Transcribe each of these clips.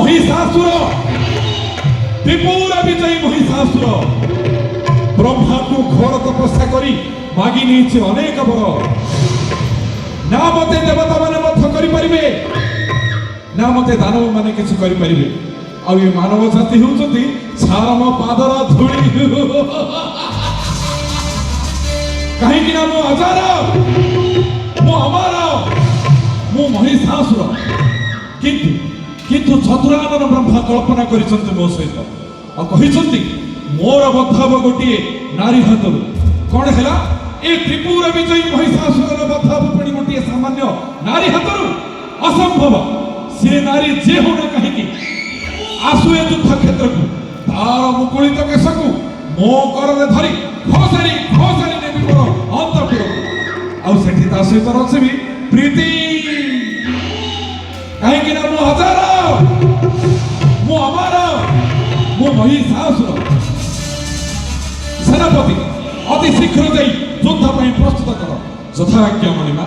महिषासुर त्रिपुरा विजयी महिषासुर ब्रह्मा को घोर तपस्या करी मागी नहीं अनेक वर ना मते देवता माने मत करि परिबे ना मते दानव माने किछ करि परिबे आ ये मानव जाति होउछथि छारम पादर धूଳି कहीं कि ना मो हजार मो अमर मो महिषासुर किंतु किंतु चतुरानन ब्रह्मा कल्पना करिसंते मो सहित आ कहिसंती मोर बद्धाव गोटिए नारी हातरू कौन है ए त्रिपुरा विजयी महिषासुर बद्धाव पड़ी गोटिए सामान्य नारी हातरू असंभव से नारी जे होना कहीं की आसु ए युद्ध क्षेत्र को तार मुकुलित केश को मो कर धरी घोषारी नेबी मोर अंतपुर आ सेठी ता सहित रचबी प्रीति कहीं कि ना मो हजार मो अमर मो महिषासुर सेनापति अति शीघ्र जाई युद्ध ପାଇଁ प्रस्तुत कर यथाज्ञा मणिमा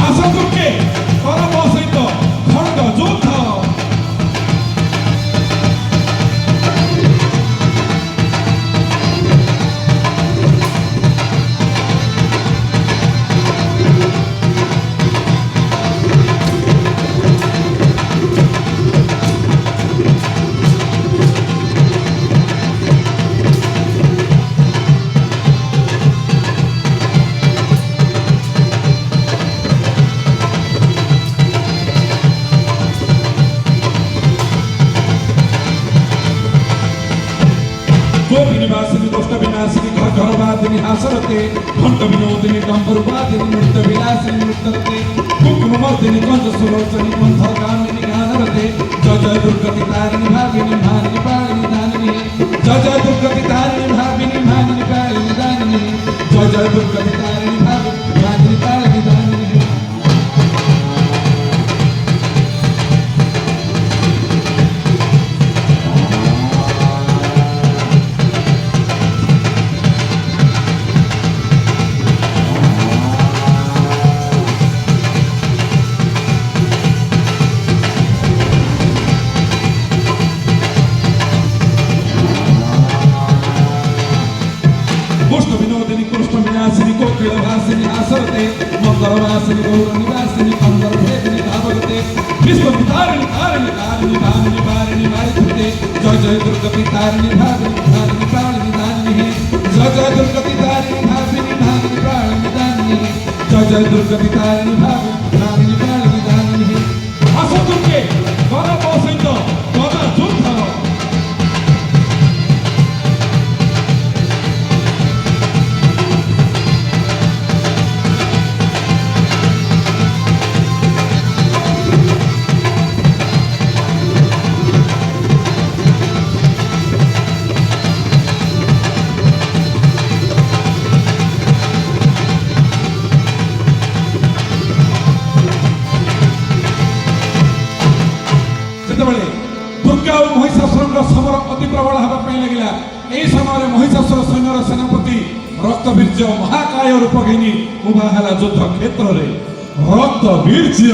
आशा दुर्गे परम सहित खड्ग युद्ध गोपिनिवासिनी दुष्ट विनाशिनी घर घरवादिनी हासरते घंट विनोदिनी डंबरुवादिनी नृत्य विलासिनी नृत्यरते कुकुम मर्दिनी कंज सुलोचनी मंथर कामिनी गानरते जय जय दुर्गति तारिणी भाविनी भानिनी पालिनी दानिनी जय जय दुर्गति तारिणी भाविनी भानिनी पालिनी दानिनी जय जय दुर्गति तारिणी भाविनी भानिनी पालिनी दानिनी विनोदिनी कृष्ण विनाशिनी कोकिल भासिनी आसरते मंगल वासिनी गौर निवासिनी अंदर भेदिनी भावगते विश्व तारिणी तारिणी तारिणी भामिनी पारिणी मारिते जय जय दुर्गति तारिणी भाविनी भामिनी पारिणी दानिनी जय जय दुर्गति तारिणी भाविनी भामिनी पारिणी दानिनी जय जय दुर्गति तारिणी भाविनी भामिनी पारिणी दानिनी आशा दुर्गे गण सहित गदा युद्ध दुर्गा और महिषासुर समर अति प्रबल होगा लगिला यही समय महिषासुर सैन्यर सेनापति रक्तवीर्य महाकाय रूप घिनी उभा है युद्ध क्षेत्र में रक्तवीर्य।